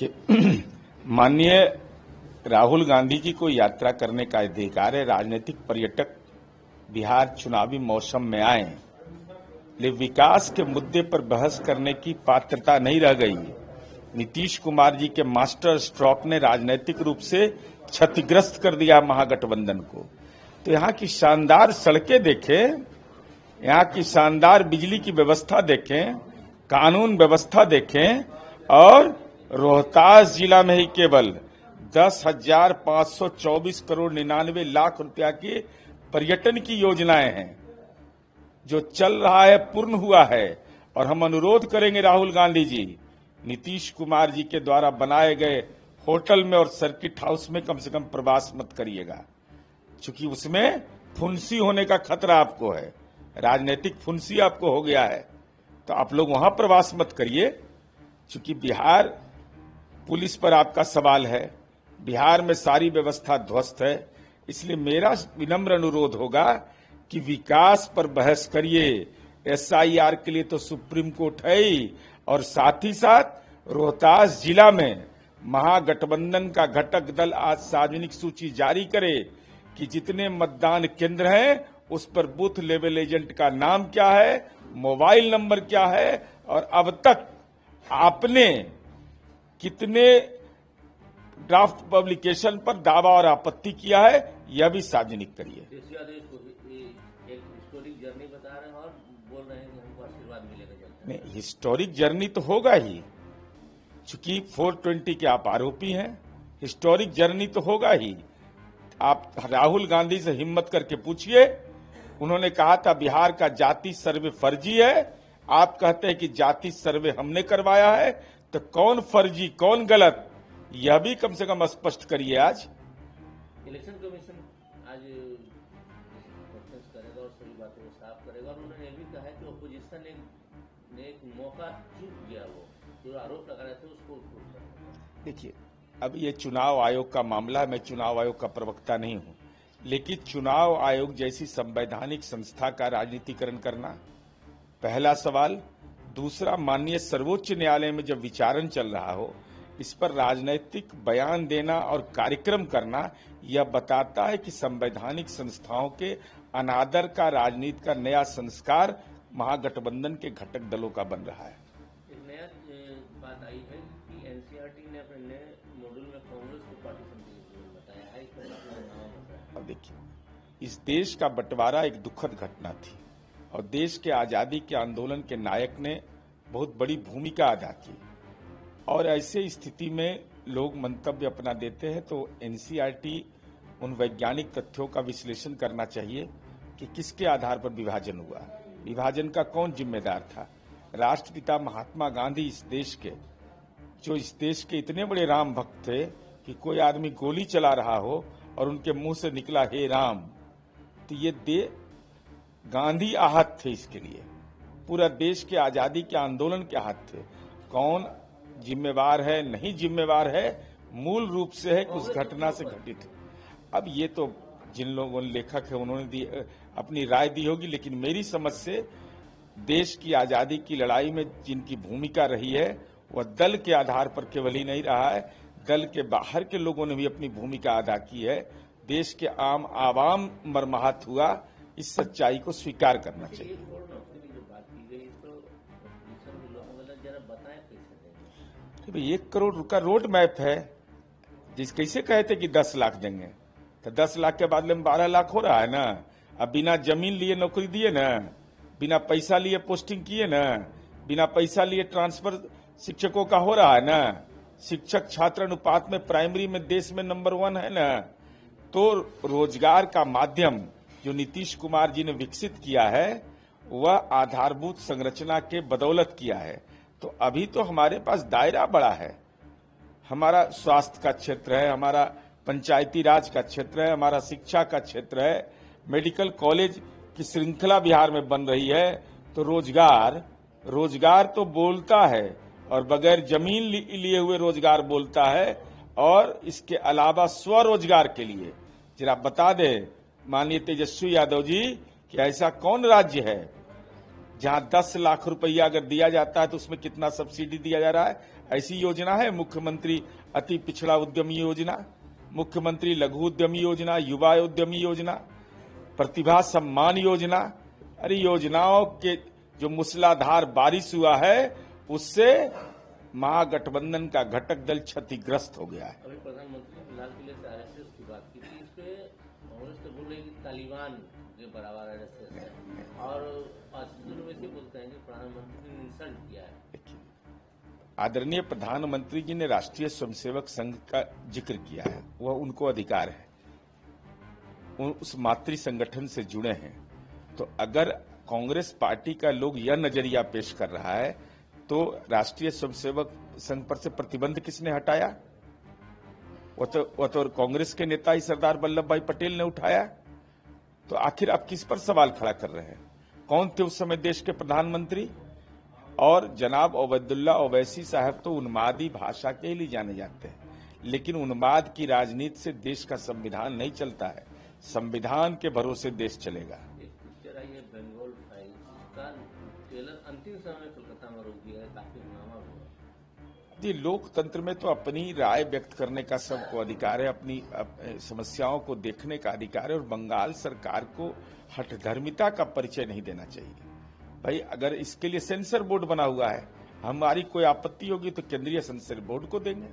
देखिए, माननीय राहुल गांधी जी को यात्रा करने का अधिकार है। राजनीतिक पर्यटक बिहार चुनावी मौसम में आए, लेकिन विकास के मुद्दे पर बहस करने की पात्रता नहीं रह गई। नीतीश कुमार जी के मास्टर स्ट्रोक ने राजनीतिक रूप से क्षतिग्रस्त कर दिया महागठबंधन को। तो यहाँ की शानदार सड़कें देखें, यहाँ की शानदार बिजली की व्यवस्था देखें, कानून व्यवस्था देखें, और रोहतास जिला में ही केवल 10,524 करोड़ 99 लाख रुपया की पर्यटन की योजनाएं हैं जो चल रहा है, पूर्ण हुआ है। और हम अनुरोध करेंगे राहुल गांधी जी, नीतीश कुमार जी के द्वारा बनाए गए होटल में और सर्किट हाउस में कम से कम प्रवास मत करिएगा, क्योंकि उसमें फुंसी होने का खतरा आपको है, राजनीतिक फुंसी आपको हो गया है। तो आप लोग वहां प्रवास मत करिए, क्योंकि बिहार पुलिस पर आपका सवाल है, बिहार में सारी व्यवस्था ध्वस्त है। इसलिए मेरा विनम्र अनुरोध होगा कि विकास पर बहस करिए। एसआईआर के लिए तो सुप्रीम कोर्ट है ही, और साथ ही साथ रोहतास जिला में महागठबंधन का घटक दल आज सार्वजनिक सूची जारी करे कि जितने मतदान केंद्र हैं उस पर बूथ लेवल एजेंट का नाम क्या है, मोबाइल नंबर क्या है, और अब तक आपने कितने ड्राफ्ट पब्लिकेशन पर दावा और आपत्ति किया है, यह भी सार्वजनिक करिए। एक हिस्टोरिक जर्नी बता रहे हैं और बोल रहे हैं कि हमको आशीर्वाद मिलेगा जल्द। नहीं, हिस्टोरिक जर्नी तो होगा ही, चूंकि 420 के आप आरोपी हैं, हिस्टोरिक जर्नी तो होगा ही। आप राहुल गांधी से हिम्मत करके पूछिए, उन्होंने कहा था बिहार का जाति सर्वे फर्जी है, आप कहते हैं कि जाति सर्वे हमने करवाया है, तो कौन फर्जी कौन गलत, यह भी कम से कम स्पष्ट करिए। आज इलेक्शन कमीशन आज कॉन्फ्रेंस करेगा और सभी बातों को साफ करेगा, और उन्होंने ये भी कहा है कि अपोजिशन ने एक मौका चूक गया, वो जो आरोप लगा रहे थे उसको उठा करना। देखिए, अब ये चुनाव आयोग का मामला है, मैं चुनाव आयोग का प्रवक्ता नहीं हूं, लेकिन चुनाव आयोग जैसी संवैधानिक संस्था का राजनीतिकरण करना पहला सवाल। दूसरा, माननीय सर्वोच्च न्यायालय में जब विचारण चल रहा हो, इस पर राजनीतिक बयान देना और कार्यक्रम करना, यह बताता है कि संवैधानिक संस्थाओं के अनादर का राजनीति का नया संस्कार महागठबंधन के घटक दलों का बन रहा है। एक नया बात आई है कि एनसीईआरटी ने अपने नए मॉड्यूल में कांग्रेस को पार्टीशन बताया है। इस पर अब देखिए, इस देश का बंटवारा एक दुखद घटना थी, और देश के आजादी के आंदोलन के नायक ने बहुत बड़ी भूमिका अदा की, और ऐसे स्थिति में लोग मंतव्य अपना देते हैं, तो एनसीईआरटी उन वैज्ञानिक तथ्यों का विश्लेषण करना चाहिए कि किसके आधार पर विभाजन हुआ, विभाजन का कौन जिम्मेदार था। राष्ट्रपिता महात्मा गांधी इस देश के, जो इस देश के इतने बड़े राम भक्त थे कि कोई आदमी गोली चला रहा हो और उनके मुंह से निकला हे राम, तो ये गांधी आहत थे, इसके लिए पूरा देश के आजादी के आंदोलन के आहत थे। कौन जिम्मेवार है नहीं जिम्मेवार है, मूल रूप से है कि उस घटना से घटित। अब ये तो जिन लोगों ने लेखक है उन्होंने अपनी राय दी होगी, लेकिन मेरी समझ से देश की आजादी की लड़ाई में जिनकी भूमिका रही है वह दल के आधार पर केवल ही नहीं रहा है, दल के बाहर के लोगों ने भी अपनी भूमिका अदा की है। देश के आम आवाम मरमाहत हुआ, इस सच्चाई को स्वीकार करना चाहिए। 1 करोड़ का रोड मैप है, जिस कैसे कहे थे कि 10 लाख देंगे, तो 10 लाख के बदले में 12 लाख हो रहा है ना। अब बिना जमीन लिए नौकरी दिए ना, बिना पैसा लिए पोस्टिंग किए ना, बिना पैसा लिए ट्रांसफर शिक्षकों का हो रहा है ना। शिक्षक छात्र अनुपात में प्राइमरी में देश में नंबर 1 है ना। तो रोजगार का माध्यम जो नीतीश कुमार जी ने विकसित किया है, वह आधारभूत संरचना के बदौलत किया है। तो अभी तो हमारे पास दायरा बड़ा है, हमारा स्वास्थ्य का क्षेत्र है, हमारा पंचायती राज का क्षेत्र है, हमारा शिक्षा का क्षेत्र है, मेडिकल कॉलेज की श्रृंखला बिहार में बन रही है। तो रोजगार तो बोलता है, और बगैर जमीन लिए हुए रोजगार बोलता है। और इसके अलावा स्वरोजगार के लिए जरा बता दे माननीय तेजस्वी यादव जी कि ऐसा कौन राज्य है जहां 10 लाख रुपया अगर दिया जाता है तो उसमें कितना सब्सिडी दिया जा रहा है। ऐसी योजना है मुख्यमंत्री अति पिछड़ा उद्यमी योजना, मुख्यमंत्री लघु उद्यमी योजना, युवा उद्यमी योजना, प्रतिभा सम्मान योजना। अरे योजनाओं के जो मूसलाधार बारिश हुआ है उससे महागठबंधन का घटक दल क्षतिग्रस्त हो गया है। अभी प्रधानमंत्री ने लाल किले से आरएसएस की बात की थी, इस पे कांग्रेस तो बोल रही कि तालिबान के बराबर आरएसएस है, और आशीष वैसे बोलते हैं कि प्रधानमंत्री ने इंसल्ट किया है। आदरणीय प्रधानमंत्री जी ने राष्ट्रीय स्वयंसेवक संघ का जिक्र किया है, वह उनको अधिकार है, उस मातृ संगठन से जुड़े हैं। तो अगर कांग्रेस पार्टी का लोग यह नजरिया पेश कर रहा है तो राष्ट्रीय स्वयंसेवक संघ पर से प्रतिबंध किसने हटाया? वो तो कांग्रेस के नेता ही सरदार वल्लभ भाई पटेल ने उठाया। तो आखिर आप किस पर सवाल खड़ा कर रहे हैं? कौन थे उस समय देश के प्रधानमंत्री? और जनाब ओबैदुल्ला ओवैसी साहब तो उन्मादी भाषा के लिए जाने जाते हैं, लेकिन उन्माद की राजनीति से देश का संविधान नहीं चलता है। संविधान के भरोसे देश चलेगा। एक पिक्चर आई है बंगाल फाइल्स, उसका ट्रेलर अंतिम समय में कोलकाता में रोक दिया है, काफी हंगामा हुआ। जी, लोकतंत्र में तो अपनी राय व्यक्त करने का सबको अधिकार है, अपनी समस्याओं को देखने का अधिकार है, और बंगाल सरकार को हठधर्मिता का परिचय नहीं देना चाहिए। भाई अगर इसके लिए सेंसर बोर्ड बना हुआ है, हमारी कोई आपत्ति होगी तो केंद्रीय सेंसर बोर्ड को देंगे।